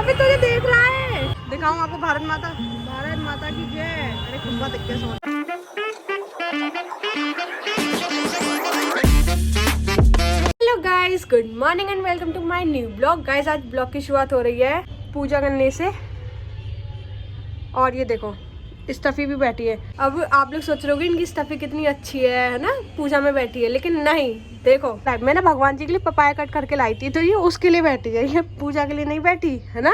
भी तुझे देख रहा है। दिखाऊं आपको भारत माता की जय। अरे खुब्बा दिख गया सोना। Hello guys, good morning and welcome to my new blog. Guys आज ब्लॉग की शुरुआत हो रही है पूजा करने से। और ये देखो स्टफी भी बैठी है। अब आप लोग सोच रहे होगे इनकी स्टफी कितनी अच्छी है ना, पूजा में बैठी है। लेकिन नहीं, देखो मैंने भगवान जी के लिए पपाया कट करके लाई थी, तो ये उसके लिए बैठी है, ये पूजा के लिए नहीं बैठी है ना।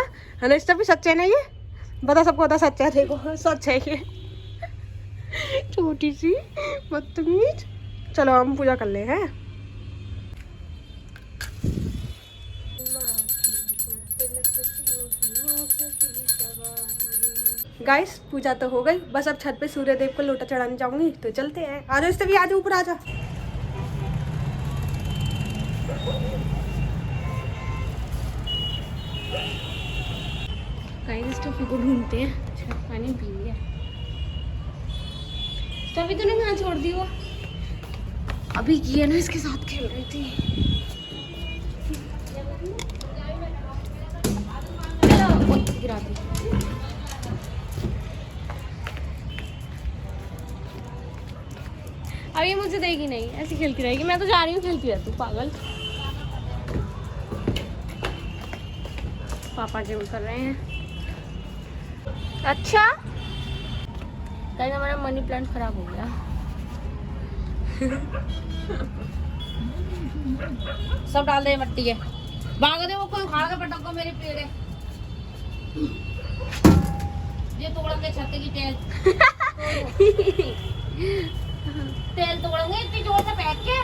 स्टफी सच है ना? ये बता, सबको बता सच है। देखो सच है ये। छोटी सी बदतमीज। चलो हम पूजा कर ले हैं। गाइस पूजा तो हो गई, बस अब छत पे सूर्य देव को लोटा चढ़ाने जाऊंगी, तो चलते हैं। आ जाओ स्टफी, आ जाओ ऊपर आ जा। गाइस स्टफी को ढूंढते हैं, शायद पानी पी लिया। स्टफी तूने कहाँ छोड़ दी? वो अभी किया ना, इसके साथ खेल रही थी। गिरा दी। अब ये मुझे देगी नहीं, ऐसी खेलती रहेगी। मैं तो जा रही हूँ, खेलती है तू पागल। पापा जिम कर रहे हैं। अच्छा कहीं हमारा मनी प्लांट खराब हो गया। सब डाल दे मट्टी है, भाग दे। वो कोई उखाड़ के पटक को मेरे पेड़ है। ये तोड़ेंगे छत्ते की तेल। तेल तोड़ेंगे इतनी जोर से फेंक के।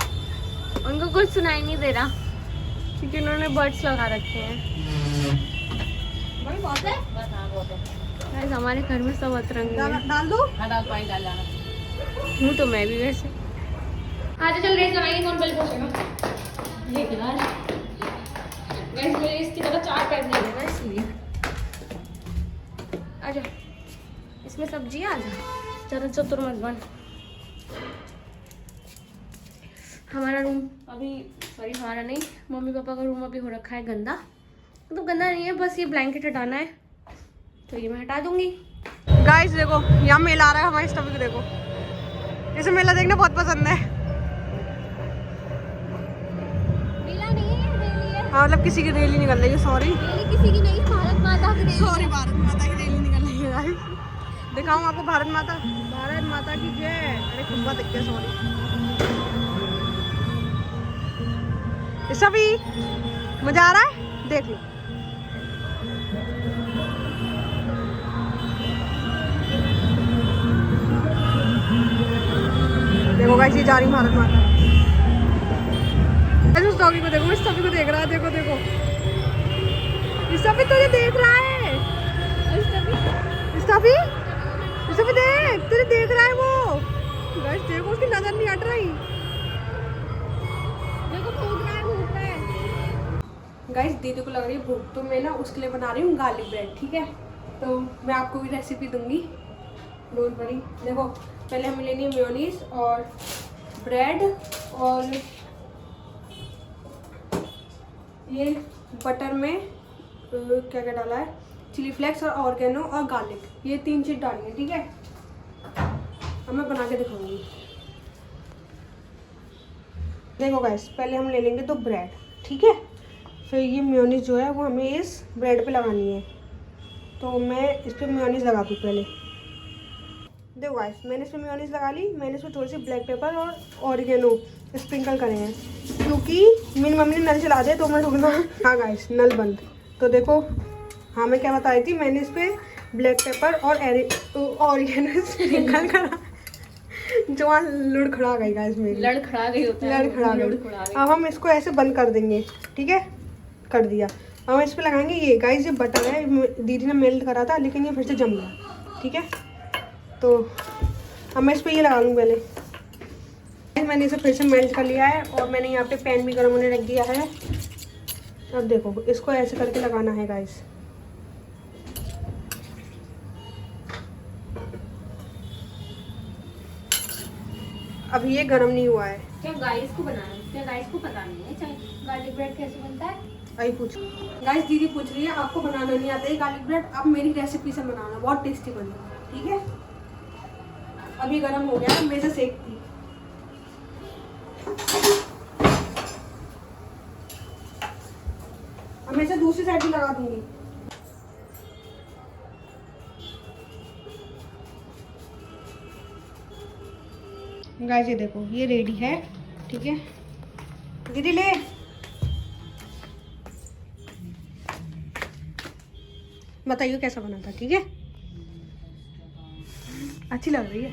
उनको कुछ सुनाई नहीं दे रहा क्योंकि उन्होंने बर्ड्स लगा रखे हैं। बड़ी बात है, बस हाँ बहुत है। गाइस हमारे घर में सब अतरंगी है। डाल दो। हाँ डाल, पानी डाल जाना। हूँ तो मैं भी वैसे। आज चल रेस लगाएंगे, कौन पहले पहुंचेगा। ये यार गाइस मेरे इसकी जगह 4 पैक नहीं होगा, इसलिए आजा, इसमें सब्जी आ जा। ज़्यादा चतुर मत बन। हमारा रूम अभी, सॉरी हमारा नहीं, मम्मी पापा का रूम अभी हो रखा है गंदा। मतलब गंदा नहीं है, बस ये ब्लैंकेट हटाना है, तो ये मैं हटा दूंगी। गाइस देखो यहाँ मेला आ रहा है हमारे स्टफी को। देखो इसे मेला देखना बहुत पसंद है। मेला नहीं है, रैली है। हाँ मतलब किसी की रैली निकल रही है। सॉरी रैली किसी की नहीं है, भारत माता की रैली। सॉरी, भारत माता की रैली निकल रही है गाइस। दिखाऊं आपको भारत माता की जय। अरे खुब्बा दिख गया, सॉरी। सभी मजा आ रहा है, देख लो। देखो गाइस ये जा रही भारत माता। उस डॉगी को देखो, इस सभी को देख रहा है। देखो देखो इस सभी तुझे देख रहा है। इस सभी देख, तुझे देख रहा है वो। गाइस देखो उसकी नजर नहीं हट रही। देखो कूद रहा है। गाइस दीदी को लग रही है भूख, तो मैं ना उसके लिए बना रही हूँ गार्लिक ब्रेड। ठीक है, तो मैं आपको भी रेसिपी दूंगी, डोंट वरी। देखो पहले हमें लेनी है मेयोनीज और ब्रेड, और ये बटर में क्या क्या डाला है, चिली फ्लेक्स और ऑर्गेनो और गार्लिक, ये 3 चीज़ डाली है। ठीक है, अब मैं बना के दिखाऊंगी। देखो गाइस पहले हम ले लेंगे 2 ब्रेड। ठीक है, फिर ये मेयोनीज जो है वो हमें इस ब्रेड पे लगानी है, तो मैं इस पर मेयोनीज लगा दूँ पहले। देखो गाइस मैंने इसमें मेयोनीज लगा ली। मैंने इसमें थोड़ी सी ब्लैक पेपर और ऑरिगेनो स्प्रिंकल करे हैं, क्योंकि मेरी मम्मी ने नल चला दिया, 2 मिनट रुकना। हाँ गाइस नल बंद। तो देखो, हाँ मैं क्या बता रही थी, मैंने इस पर ब्लैक पेपर और ऑरिगेनो स्प्रिंकल करा। जो वहाँ लुड़खड़ा गई गाइस मेरी, लड़खड़ा गई होता है, लड़खड़ा गई। अब हम इसको ऐसे बंद कर देंगे। ठीक है, कर दिया। अब हम इस पर लगाएंगे ये। गाइस ये बटर है, दीदी ने मेल्ट करा था, लेकिन ये फिर से जम गया। ठीक है, तो अब मैं इस पर ये लगा लूँ पहले। मैंने इसे फिर से मेल्ट कर लिया है, और मैंने यहाँ पे पैन भी गर्म होने रख दिया है। अब देखो इसको ऐसे करके लगाना है गाइस। अब ये गर्म नहीं हुआ है। क्या गाइस को बनाना है? क्या गाइस को पता नहीं है चाहे गार्लिक ब्रेड कैसे बनता है? आई पूछ गाइस, दीदी पूछ रही है आपको बनाना नहीं आता है गार्लिक ब्रेड, आप मेरी रेसिपी से बनाना, बहुत टेस्टी बनेगा। ठीक है, अभी गर्म हो गया, मैं से सेकती। अब मैं से दूसरी साइड भी लगा दूंगी। गाइस ये देखो, ये रेडी है। ठीक है दीदी, ले बताइए कैसा बना था। ठीक है, अच्छी लग रही है।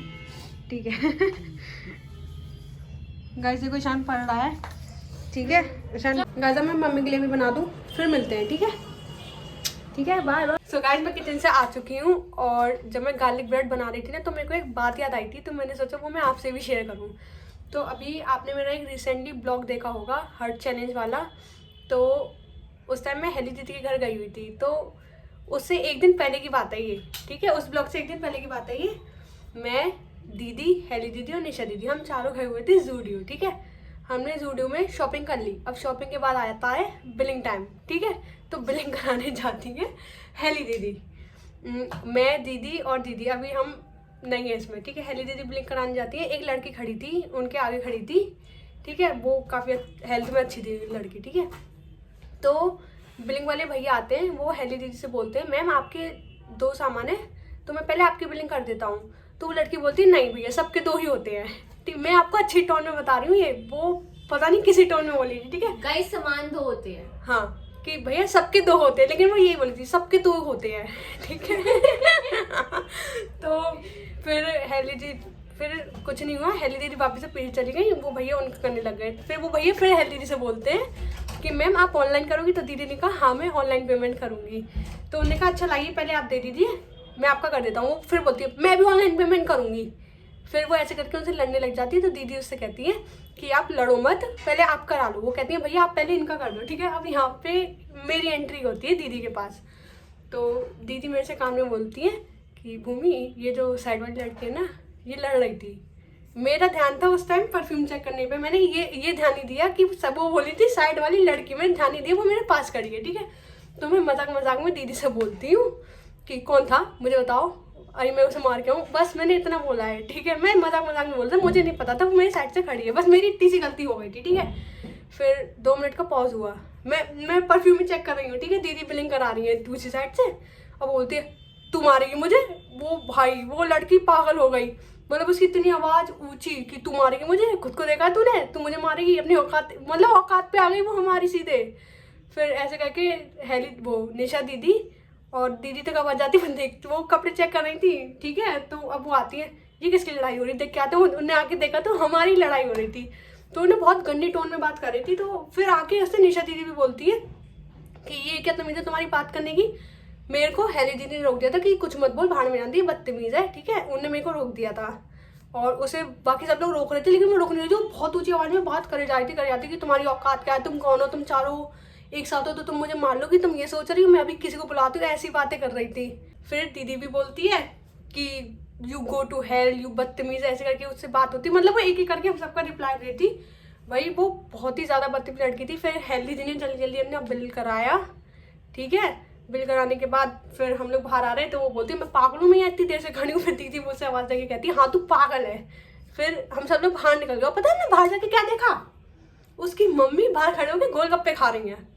ठीक है गाइस देखो, ईशान पढ़ रहा है। ठीक है ईशान, गाइस मैं मम्मी के लिए भी बना दूँ, फिर मिलते हैं। ठीक है, ठीक है, बाय बाय। सो गाइस मैं किचन से आ चुकी हूँ, और जब मैं गार्लिक ब्रेड बना रही थी ना, तो मेरे को एक बात याद आई थी, तो मैंने सोचा वो मैं आपसे भी शेयर करूँ। तो अभी आपने मेरा एक रिसेंटली ब्लॉग देखा होगा, हार्ट चैलेंज वाला। तो उस टाइम मैं हेली दीदी के घर गई हुई थी, तो उससे एक दिन पहले की बात है ये। ठीक है, उस ब्लॉग से एक दिन पहले की बात है ये। मैं, दीदी, हेली दीदी और निशा दीदी, हम चारों गए हुए थे ज़ूडियो। ठीक है, हमने ज़ूडियो में शॉपिंग कर ली। अब शॉपिंग के बाद आता है बिलिंग टाइम। ठीक है, तो बिलिंग कराने जाती है हेली दीदी, मैं, दीदी और दीदी, अभी हम नहीं है इसमें। ठीक है, हेली दीदी बिलिंग कराने जाती है, एक लड़की खड़ी थी उनके आगे खड़ी थी। ठीक है, वो काफ़ी हेल्थ में अच्छी थी लड़की। ठीक है, तो बिलिंग वाले भैया आते हैं, वो हेली दीदी से बोलते हैं मैम आपके 2 सामान है, तो मैं पहले आपकी बिलिंग कर देता हूँ। तो वो लड़की बोलती है नहीं भैया, सबके 2 ही होते हैं। ठीक, मैं आपको अच्छी टोन में बता रही हूँ, ये वो पता नहीं किसी टोन में बोली थी। ठीक है गाइस सामान 2 होते हैं। हाँ, कि भैया सबके 2 होते हैं, लेकिन वो यही बोली थी सबके 2 होते हैं। ठीक है तो फिर हेली दीदी, फिर कुछ नहीं हुआ, हेली दीदी वापस से पीछे चली गई, वो भैया उनका करने लग गए। फिर वो भैया फिर हेली दीदी से बोलते हैं कि मैम आप ऑनलाइन करोगी? तो दीदी ने कहा हाँ मैं ऑनलाइन पेमेंट करूँगी। तो उन्होंने कहा अच्छा लाइए पहले आप दे दीजिए, मैं आपका कर देता हूँ। फिर बोलती है मैं भी ऑनलाइन पेमेंट करूँगी। फिर वो ऐसे करके उनसे लड़ने लग जाती है। तो दीदी उससे कहती है कि आप लड़ो मत, पहले आप करा लो। वो कहती है भैया आप पहले इनका कर दो। ठीक है, अब यहाँ पे मेरी एंट्री होती है दीदी के पास। तो दीदी मेरे से कान में बोलती है कि भूमि ये जो साइड वाली लड़की है ना, ये लड़ रही थी। मेरा ध्यान था उस टाइम परफ्यूम चेक करने पे, मैंने ये ध्यान नहीं दिया कि सब वो बोली थी साइड वाली लड़की, मैंने ध्यान नहीं दिया वो मेरे पास खड़ी है। ठीक है, तो मैं मजाक मजाक में दीदी से बोलती हूँ कि कौन था मुझे बताओ, अरे मैं उसे मार के आऊँ, बस मैंने इतना बोला है। ठीक है, मैं मजाक मजाक में बोलता, मुझे नहीं पता था वो मेरी साइड से खड़ी है, बस मेरी इतनी सी गलती हो गई थी। ठीक है, फिर 2 मिनट का पॉज हुआ, मैं परफ्यूम ही चेक कर रही हूँ। ठीक है, दीदी बिलिंग करा रही है दूसरी साइड से, अब बोलती है तू मारेगी मुझे। वो भाई वो लड़की पागल हो गई, मतलब उसकी इतनी आवाज़ ऊंची कि तू मारेगी मुझे, खुद को देखा तूने, तू मुझे मारेगी, अपनी औकात, मतलब औकात पे आ गई वो हमारी सीधे। फिर ऐसे करके हेली वो निशा दीदी और दीदी तक आवाज जाती, मैं देख वो कपड़े चेक कर रही थी। ठीक है, तो अब वो आती है, ये किसकी लड़ाई हो रही, देख के आते हैं। उन्होंने आके देखा तो हमारी लड़ाई हो रही थी, तो उन्हें बहुत गंदी टोन में बात कर रही थी। तो फिर आके उससे निशा दीदी भी बोलती है कि ये क्या तमीज़ है तुम्हारी बात करने की। मेरे को हेली दीदी ने रोक दिया था कि कुछ मत बोल, भाड़ में आती है, बदतमीज़ है। ठीक है, उन्होंने मेरे को रोक दिया था, और उसे बाकी सब लोग रोक रहे थे, लेकिन मैं रोक नहीं रही थी। वो बहुत ऊंची आवाज़ में बात करे जाती कि तुम्हारी औकात क्या है, तुम कौन हो, तुम चारों एक साथ हो तो तुम मुझे मार लोगी, तुम ये सोच रही हो मैं अभी किसी को बुलाती हूँ, ऐसी बातें कर रही थी। फिर दीदी भी बोलती है कि you go to hell, you बदतमीज़, ऐसे करके उससे बात होती, मतलब वो एक एक करके हम सबका रिप्लाई देती। भाई वो बहुत ही ज़्यादा बदतमीज लड़की थी। फिर हेल दीदी ने जल्दी जल्दी अपना बिल कराया। ठीक है, बिल कराने के बाद फिर हम लोग बाहर आ रहे हैं, तो वो बोलती है मैं पागल हूँ, मैं यहाँ इतनी देर से खड़ी हूँ। फिर दीदी मुझसे आवाज़ देके कहती है हाँ तू पागल है। फिर हम सब लोग बाहर निकल गए, पता है ना बाहर जाके क्या देखा, उसकी मम्मी बाहर खड़े होकर गोलगप्पे खा रही हैं।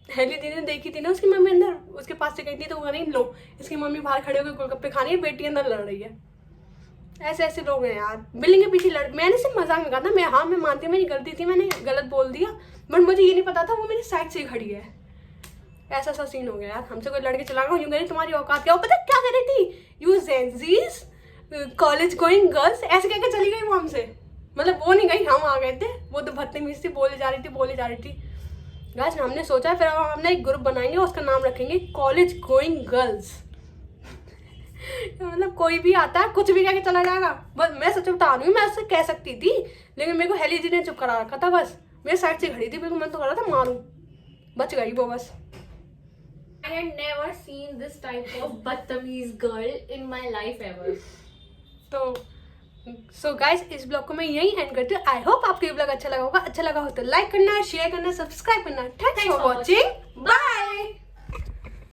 हेली दीदी ने देखी थी ना उसकी मम्मी अंदर, उसके पास से गई थी, तो वो नहीं लो इसकी मम्मी बाहर खड़े होकर गोलगप्पे खा रही है, बेटी अंदर लड़ रही है। ऐसे ऐसे लोग हैं यार, बिल्डिंग के पीछे लड़, मैंने सिर्फ मजाक में कहा था, मैं मानती हूँ मेरी गलती थी, मैंने गलत बोल दिया, बट मुझे ये नहीं पता था वो मेरी साइड से ही खड़ी है। ऐसा सा सीन हो गया यार, हमसे कोई लड़के चला गया, यूँ कह रही तुम्हारी औकात क्या हो, पता क्या कह रही थी, you Gen Zs college going girls, ऐसे कह के चली गई वो हमसे। मतलब वो नहीं गई, हम आ गए थे, वो तो बदतमीज थी, बोले जा रही थी। गाइस हमने सोचा फिर हमने एक ग्रुप बनाएंगे, उसका नाम रखेंगे कॉलेज गोइंग गर्ल्स। मतलब कोई भी आता है कुछ भी कह के चला जाएगा। बस मैं सच बता रही हूँ, मैं उससे कह सकती थी, लेकिन मेरे को हेली जी ने चुप करा रखा था। बस मेरे साइड से खड़ी थी, मेरे को मन तो कर रहा था मारूं, बच गई वो बस। I had never seen this type of बदतमीज girl in my life ever. तो सो गाइस इस ब्लॉग को मैं यही एंड करती हूँ। आई होप आपको ये ब्लॉग अच्छा लगा होगा। अच्छा लगा हो तो लाइक करना, शेयर करना, सब्सक्राइब करना। Thanks for watching.